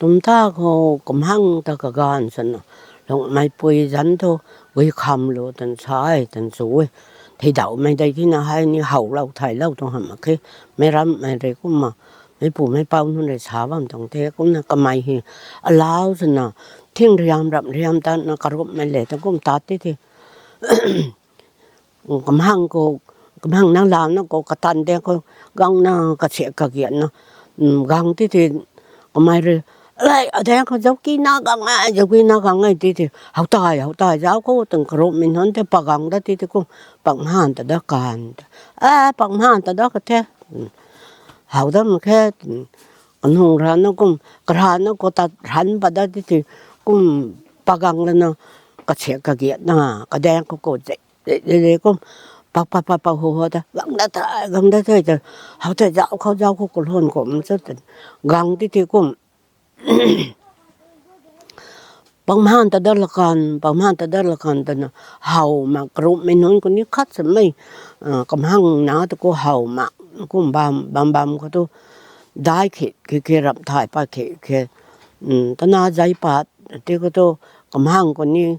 tụm ta ko cầm hăng ta cả gan sân lòng mai bùi rắn thôi với khăm luôn tận sai tận suối thì đậu mai đây thì nào hay như hậu lâu thải lâu trong hầm cái mấy rắm mấy đây cũng mà mấy bù mấy bao nó để xả vào trong thế cũng là cầm mai thì lao sân nào thiên riam ta nó caro mai lệ ta cũng tát thế thì cầm hăng năng làm nó có cái tan đen có găng nó cái sẹo cái kiện nó găng thế thì cầm mai rồi lại ở đây có dấu kí na găng ấy thì hậu tài giáo có từng caro mình nói thế bằng găng đó thì cũng bằng hàn ta đó càn bằng hàn ta đó cái thế hậu đó mà cái anh hùng ra nó cũng cái hàn nó có ta hàn vào đó thì cũng bằng găng lên nó cái sẹo cái kiện nó cái đen có cổ để cũng bạc hồ ta găng đó thôi chứ hậu tài giáo có cổ hồn cũng rất găng thì cũng bằng hàn ta đó là con ta hậu mà cụm mình nói con ní khát sớm mấy cầm hăng ná ta có hậu mà cũng bam có tu đai khi rập thải pa khi ta na dây pa thì có tu cầm hăng con ní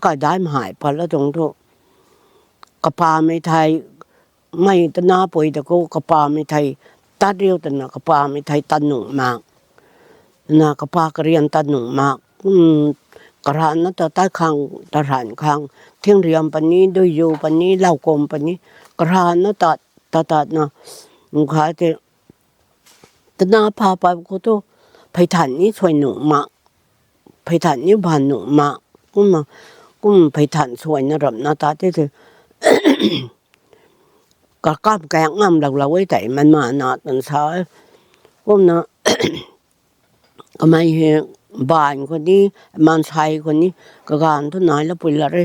cái đai mà hại pa là trong tu cái pa mấy thầy mấy ta na bồi ta có cái pa mấy thầy ta điêu ta na cái pa mấy thầy ta nụ mà na cái pa cái riêng ta nụ mà cái hàng nó ta khang ta hàng khang thiên riêng bên ní đôi dù bên ní lau cồn bên ní cái hàng nó ta nó cái thì ta na pa có tu phải thành ní xoay nụ mà phải thành ní bàn nụ mà cũng phải thành xoay nó rậm nó ta thế thì cái cam kẹng ngâm lâu ấy tại mình mà nó tận sao cũng nó cái mấy bạnคนนี้มันใช่คนนี้ก็การทุนน้อยแล้วปุยละเร่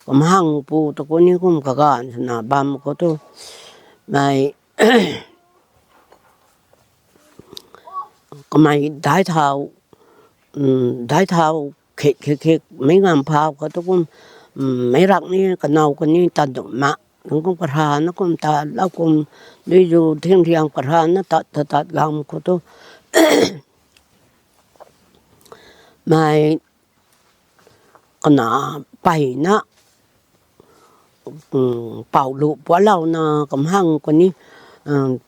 ก็มาหั่งปูตะคนนี้ก็มาการนะบามก็ตัวไม่ก็ไม่ได้เท้าเขไม่งามพาวก็ตัวก็ไม่รักนี่ก็เนาคนนี้ตัดดอกมะถึงก็ประทานนะก็ตาแล้วก็ดูอยู่เที่ยงประทานนะตัดลำก็ตัวไม่ก็น่าไปนะเป่าลูกผัวเรานะกำหังคนนี้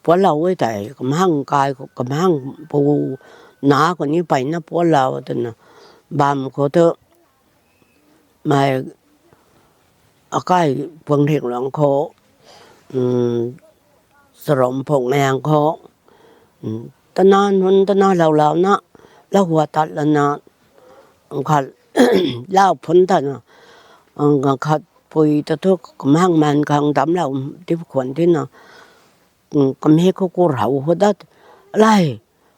ผัวเราไว้แต่กำหังกายกำหังปูหนาคนนี้ไปนะผัวเราแต่นะบามเขาเถอะไม่อาใกล้พวงเถียงหลังเขาสรมผงแมงเขาตอนนั้นเรานะแล้วหัวตัดแล้วนะขัดเล่าพ้นท่านขัดปุยตะทุกกำหังมันขังดำเราที่ขวัญที่น่ะกำเฮเขากูเหาหัวดัดไร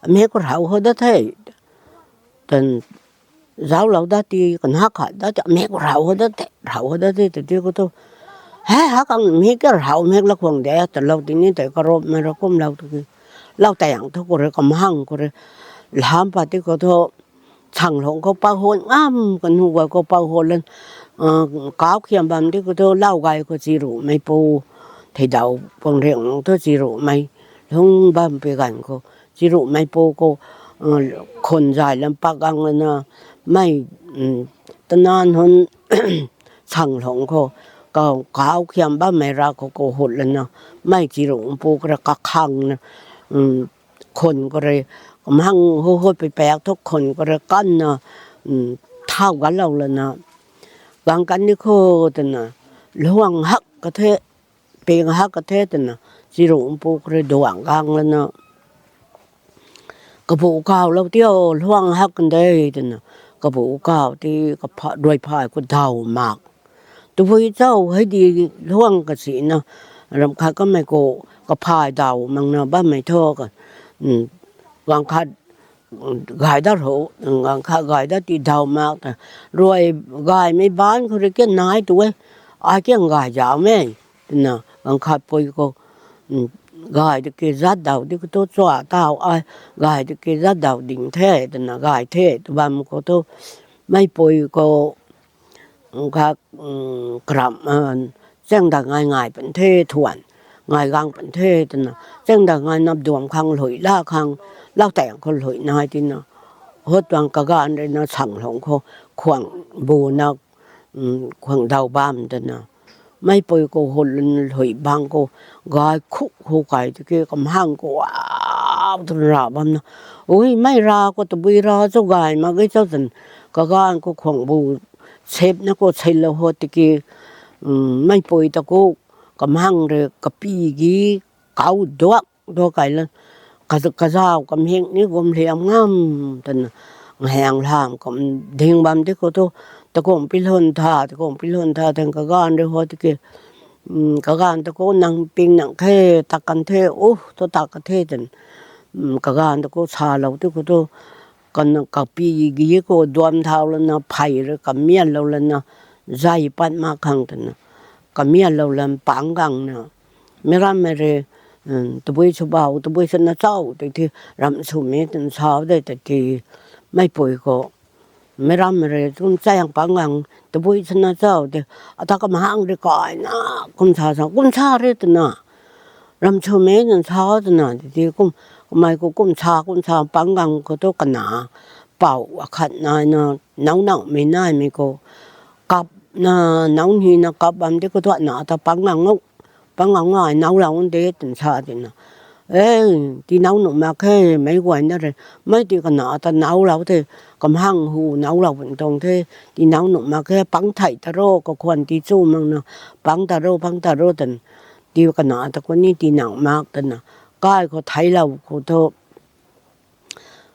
กำเฮกูเหาหัวดัดให้แต่giáo lão đó thì còn hát hả đó cho mẹ của rau đó thì tôi có tôi hát con mẹ cái rau mẹ là quần đẻ từ lâu thì ní tại có rôm mẹ nó cũng lâu thôi lâu tèng thôi rồi cầm hăng rồi làm bà thì có thôi thằng hồng có bao hồn còn hùa có bao hồn lên cáo khiêm bầm thì có thôi lâu gai có gì rủ mày pu thì đầu phần riêng thôi gì rủ mày không bầm về gần cô gì rủ mày pu côคนใหญ่ลำปากอังเลยนะไม่ตอนนั้นคนสั่งหลงเขาก็ก้าวเขียมบ้านไม่รักเขาโกหกเลยนะไม่จีหลงปูกระกักขังนะคนก็เลยมั่งโหดไปแปลกทุกคนก็เลยกั้นนะเท่ากันเราเลยนะบางกันนี่เขาแต่นะล่วงหักกระเทะเปียงหักกระเทะแต่นะจีหลงปูก็เลยด่วงกลางเลยนะกระปุกข้าวเราเที่ยวล่วงหักกันได้แต่นะกระปุกข้าวที่กระเพาะด้วยพายก็เท่ามากตัวพี่เจ้าให้ดีล่วงกระสีนะรำคาญก็ไม่โกกระพายเดามังนะบ้านไม่เท่ากันบางคันกายได้หูบางคันกายได้ตีเดามากแต่รวยกายไม่บ้านเขาเรียกนายตัวไอ้เกี่ยงกายยาวไม่นะบางคันไปก็gài được cái rát đầu thì cái tôi xóa tao ai gài được cái rát đầu đỉnh thế thì là gài thế tôi làm có tôi mấy bồi có các cầm xem là ngày vẫn thế thuận ngày gang vẫn thế thì là xem là ngày năm đuông khang lội la khang lao tẻng con lội này thì là hốt toàn cả gan đây nó sẵn không có khoảng bù nó khoảng đầu bám tên nào mấy bồi cô hồn hủy băng cô gai khúc hô cái thì kia cầm hang cô tôi ra bám nó ôi mấy ra cô tụi bây ra số gai mà cái số tình cả gan cô khoảng bù xếp nó cô xây lâu hốt thì kia mấy bồi ta cô cầm hang rồi cà pi gì cáu đuốc đuốc cái lên cái dao cầm hiện ní gồm liềm ngâm tên hàng làm cầm điên bám thế cô tôi ta cũng biết hơn tha ta cũng biết hơn tha thằng cái gan đấy thôi thì cái gan ta cũng nặng pin nặng thế ta cần thế tôi ta cần thế thì cái gan ta cũng xả lâu thì cô tôi còn cái pi gì cô đoan thao lên nó phải rồi cái miên lâu lên nó dày bắt mà khăng thì cái miên lâu lên bảng gang nè mấy ram mấy rồi tôi bây giờ bảo tôi bây giờ nó sao thì làm số mấy thì sao đấy thì mấy bồi cô mấy ram rồi chúng sayang bảng gang tôi bây giờ nó sao thì ta có mà hàng đi coi na cũng sao đấy thì na làm số mấy thì sao thì na thì cũng mai cũng sao bảng gang có tôi cần na bảo khát na nấu mình này mình có cặp na nấu như na cặp bám thì có thuận na ta bảng gang ngoài nấu lâu đấy thì sao thì na đi nấu nụ mà cái mấy quầy đó rồi mấy đi còn nọ ta nấu lâu thì cầm hăng hù nấu lâu vẫn trong thế đi nấu nụ mà cái bắn thảy ta rô có quan đi chu mà nó bắn ta rô tình đi còn nọ ta có ní đi nấu mà tình cái có thấy lâu có thô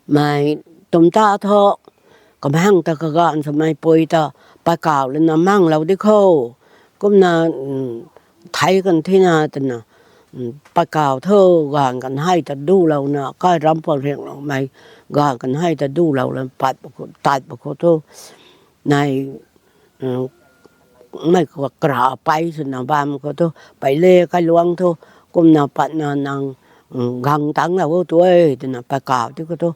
mày tụm ta thô cầm hăng ta cái gan sao mày bôi ta ba cào lên nó mang lâu đi khô cũng là thấyกันที่นาแต่น่ะปากาวเธอกางกันให้แต่ดูเราน่ะก็รำพอเรียงเราไม่กางกันให้แต่ดูเราแล้วปัดตัดปกติในไม่ก็กราไปสุนบามก็ตัวไปเล่ก็ลวงตัวกุมนาปัดนานางกังตังเราตัวแต่น่ะปากาวที่ก็ตัว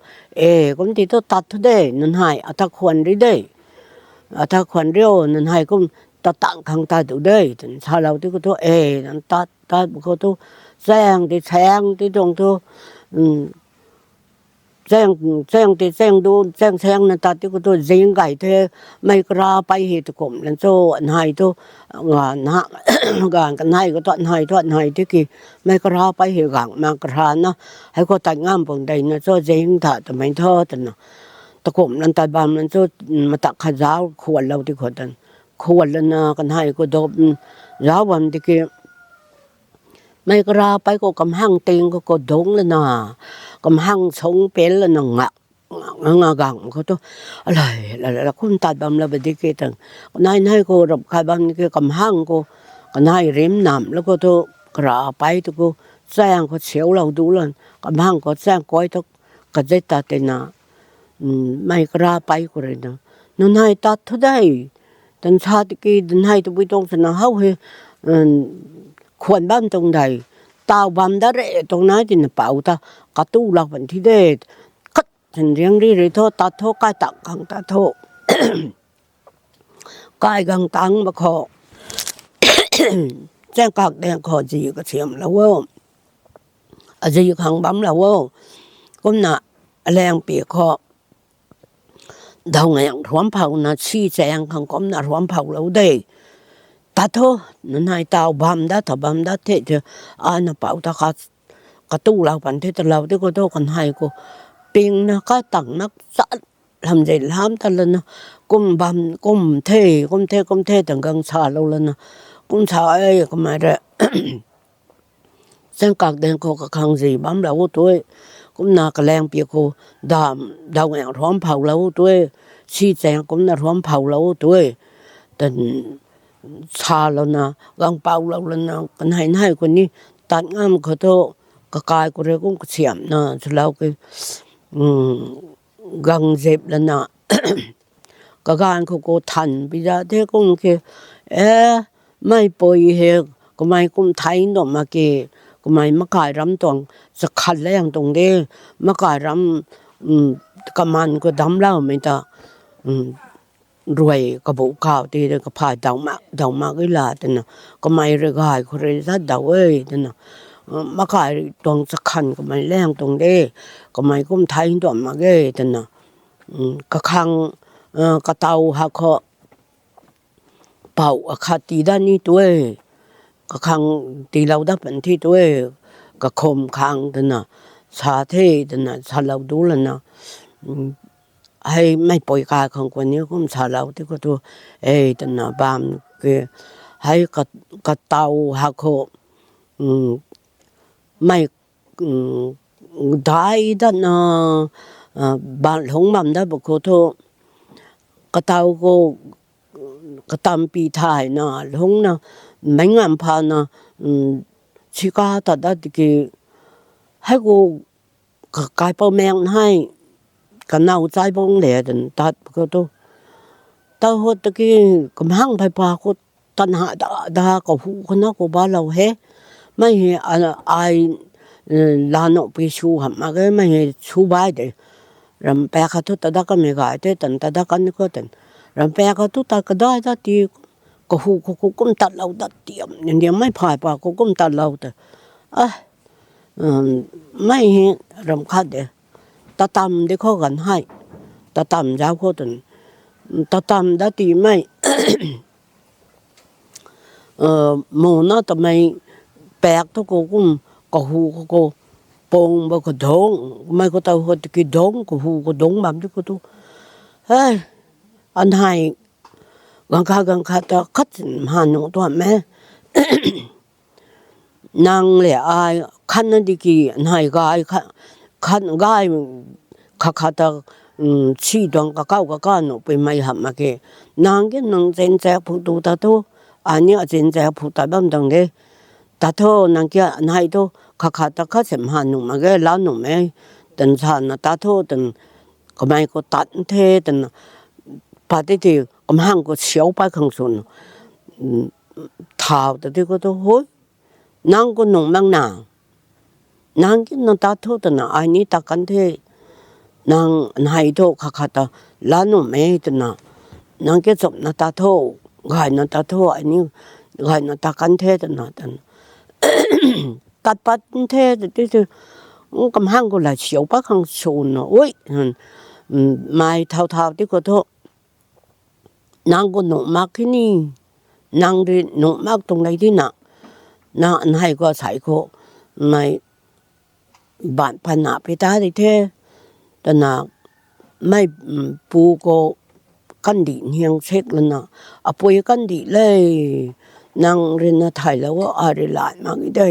กุมที่ตัวตัดทุเดนั่นให้อัตควรได้ถ้าควรเรียวนั่นให้กุมta tặng khang ta tụi đây thì sao lâu thì có tôi ta có tôi sang thì trong tôi sang đu sang nên ta thì có tôi dính gảy thế mấy ra bay thì cũng lần sau anh hai tôi gan cái hai có thuận hai thế kì mấy ra bay thì gặng mà ra nó hay có tặng ngam bằng đây nó cho dính thả tụi mình thơ thì nó ta cũng lần ta bám lần sau mà tặng khá giáo khuẩn lâu thì khuẩnควรแล้วนะกันให้ก็ดบยาววันที่กี่ไม่กระไปก็กำหังเต็งก็ดงแล้วนะกำหังสงเป็นแล้วนะงะกังก็ตัวอะไรแล้วคุณตัดบำแล้วไปที่กี่ตั้งนายให้ก็รับใครบำที่กำหังก็กันให้ริมน้ำแล้วก็ตัวกระไปตัวก็แซงก็เสียวเราดูแล้วกำหังก็แซงก้อยทุกก็ได้ตัดแต่นะไม่กระไปก็เลยนะนั่นให้ตัดเท่าได้ดันชาติกีดันให้ตัวไปตรงสนามเฮาเฮควรบ้านตรงใดตาวบำได้เรตรงนั้นที่น่ะเป่าตากระตู้หลักวันที่เด็ดกัดฉันเรียงรีโทษตัดโทษใกล้ตักขังตัดโทษใกล้กังตังมาขอแจ้งกักแดงขอจีก็เสียมแล้วว่าจีขังบัมแล้วว่าก็น่ะแรงเปียกคอđầu ngày hôm phau na chi chang khang kom na hôm phau lâu đây ta thô nên hai tàu bám đã thế chứ ai nó bảo ta cả tu lâu bản thế lâu thế cô tôi còn hay cô pin nó cái tặng nó sẵn làm gì làm ta lên cung bám cung thề từng gần xa lâu lên cung xa ấy có mà rồi xem các đèn cô các hàng gì bám lâu tôi cũng là cái leng bia cô đầu ngày hôm phau lâu tôi chi chang cũng là hôm phau lâu tôi tình xa lâu na gang bao lâu lên cái nàyคนนี้ตัดงามเขาโตก็กายก็เรียกก็เสียมนะสุดแล้วก็กังเจ็บแล้วนะก็การเขาก็ทันไปจะเท่ก็คือไม่ปล่อยเหตุก็ไม่กุ้มไทยหนอมาเกก็ไม่มากายรำตรงสักขัดแรงตรงเด้มากายรำกำมันก็ดำเล่าไม่ตารวยกระบุข่าวตีก็พายดาวมากอีหลาแต่น่ะก็ไม่เรื่องหายคนเรื่องทัดดาวแต่น่ะมาขายตรงสักขันก็ไม่แรงตรงเด้ก็ไม่กุ้มไทยตัวมาเก้แต่น่ะ ก็คังก็เตาหาเขาเป่าคาตีด้านนี้ตัวก็คังตีเราได้เป็นที่ตัวก็คมคังตัวน่ะชาเทตัวน่ะชาเราดูแล้วนะให้ไม่ปล่อยกายของคนนี้ก็ชาเราที่ก็ตัวตัวน่ะบามก็ให้ก็เตาหาเขาไม่ได้ด้านน่ะบ้านของมันได้บอกเขาตัวก็เตาก็ตามปีถ่ายนะหงนะไม่งามพานะชิกาตัดได้ที่ให้กูกายเป้าแมงให้กันเอาใจบ้องเหล่ดันตัดก็ตัวตาหัวตะกี้กำหังไปพากูตันหาดาก็หูคนนั้นก็บ้าเราเฮไม่เห็นไอลานอไปชูหำมาก็ไม่เห็นชูใบเดรำแปะเขาทุกตาดักก็ไม่กายเตตันตาดักกันนี่ก็ตันรำแปะเขาทุกตาก็ได้ตัดที่ก็หูกูก้มตัดเราตัดเตรียมอย่างเดียวไม่ผ่านปากกูก้มตัดเราแต่ไม่เห็นรำคาญเดตาตำได้ข้อกันให้ตาตำยาวข้อตันตาตำได้ตีไม่หมูน่าทำไมแปลกทุกคนก็หูก็ปงบก็ดงไม่ก็เตาหัวตะกี้ดงก็หูก็ดงแบบนี้ก็ตัวเฮ้ยอันให้กังคาตะคัดหาหนูตัวแม่นางเหล่อายขันนั่นดีกี่อันให้กายขันกายคาตะชีดองก็เก้าก็ก้าหนูไปไม่หับมาเกนางก็นางเจนแจกผู้ดูตาโตอันนี้เจนแจกผู้ตาบ้างดังเด้ตาโตนางก็อันให้โตคาตะคัดเสมหาหนูมาเกล้านหนูแม่ตันชานะตาโตตันก็ไม่ก็ตัดเทตันปาติที่กำหังก็เสียวไปข้างส่วนท้าวแต่ที่ก็ตัวโหยนางก็หนุ่มบางนางกินนางตาโทษนะอันนี้ตากันเทนางให้โทษคาตาล้านหนุ่มเอตนะนางก็สมนาตาโทษกายนาตาโทษอันนี้กายนาตากันเทตนะตันกัดปัดเทที่กำหังก็เลยเสียวไปข้างส่วนโอ้ยไม่เท่าที่ก็โทษนางก็หนุ่มมากที่นี่นางได้หนุ่มมากตรงไหนที่น่ะนางอันให้ก็ใส่ก็ไม่บ้านพันนาไปตาได้เท่แต่น่ะไม่ปูก็กันดีเฮียงเช็คแล้วน่ะเอาปุยกันดีเลยนางเรียนไทยแล้วว่าอะไรหลายมากได้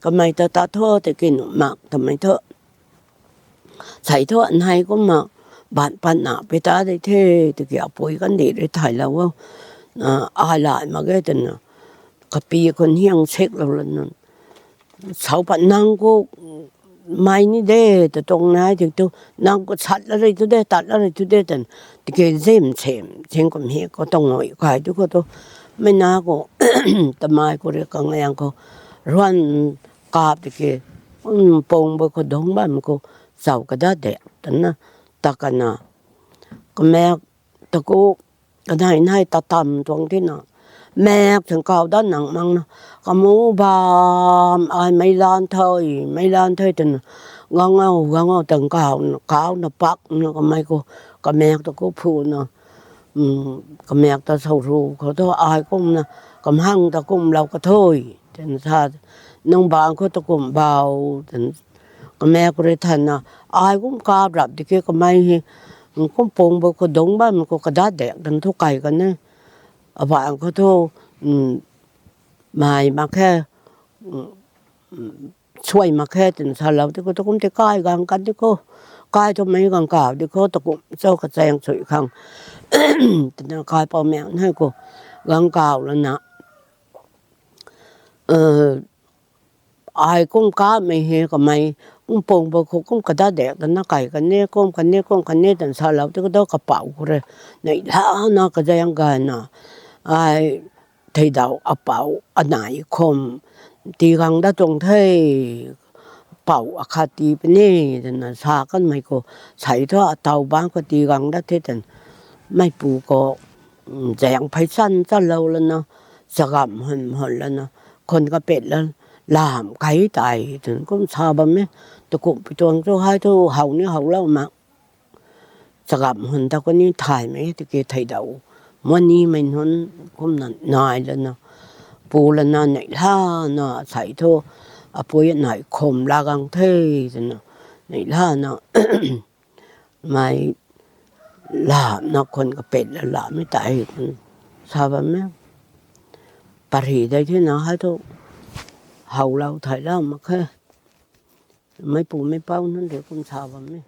ก็ไม่ตาโทษแต่กินมากทำไมเถอะใส่โทษอันให้ก็มาบ้านปันนาไปตาได้เท่แต่เกี่ยวปุยกันดีได้ถ่ายแล้วว่าอะไรมาก็แต่น่ะกับปีคนเฮียงเช็คเราแล้วนั่นเสาปันนางก็ไม่นี่เด้แต่ตรงนั้นถึงตัวนางก็ชัดอะไรทุเดตัดอะไรทุเดแต่ที่เกิดเช่นกับเฮียก็ต้องหน่อยขายทุกคนตัวไม่น่าก็แต่ไม่ก็เรียกกังแรงก็ร้อนกาบที่เกิดปงไปก็ดงบ้านมันก็เสาก็ได้เด็กแต่น่ะตะกันน่ะก็แม่ตะกูก็ได้ตาตำตรงที่น่ะแม่ถึงเก่าด้านหนังมั่งนะก็มูบามไอ้ไม่ลานเทยจนเงาถึงเก่าน่ะปักนะก็ไม่ก็แม่ตะกูพูดนะก็แม่ตะเสารูเขาตัวไอ้กุ้มนะก็หั่งตะกุ้มเราก็เทยจนถ้าน้องบางเขาตะกุ้มเบาจนก็แม่ก็เลยทันนะไอ้กุ้มกาบรับที่ก็ไม่กุ้มปงบก็ดงบ้านมันก็กระดาษแดกดันทุกไก่กันเนี่ยบางเขาโทษมาแค่ช่วยมาแค่จนถ้าเราที่ก็ต้องจะใกล้กันที่ก็ใกล้ทำไมกันก่าวที่เขาตะกุ่มเจ้ากระแจงสวยครั้งแต่ในกายปอแมวให้ก็กันก่าวแล้วนะไอ้กุ้งก้าไม่เฮก็ไม่กุ้งปงบกกุ้งกระดาษแดกแต่น้าไก่กันเนี่ยก้มกันเนี่ยแต่ถ้าเราที่ก็ต้องกระเป๋าเลยในแล้วนะกระแจงกันนะไอ้ที่เราเอาเป๋าอันไหนคมตีกังได้ตรงที่เป่าอาคาตีไปนี่แต่น่ะชากันไม่ก็ใส่ท่อเตาบ้านก็ตีกังได้ที่แต่ไม่ปูก็แจงไพสั้นเราแล้วนะสกัมหันแล้วนะคนก็เป็ดแล้วลามไก่ตายถึงก็ชาบ้านไหมตะกุ่มไปตัวให้ตัวเห่านี่เห่าเล่ามา gặp hơn ta có những thải mấy thì kia thầy đầu muốn ni mình hơn cũng là nài là nó bù là nó này la nó thầy thôi à bù hiện này khom la gang thế rồi nó này la nó mày làm nó còn cáiเป็ดlà làmไม่ตายsao vậy mấy bà thì đây thế nào hay thôi hầu lâu thầy lâu mà khê mấy bù mấy bao nó đều cũng sao vậy mấy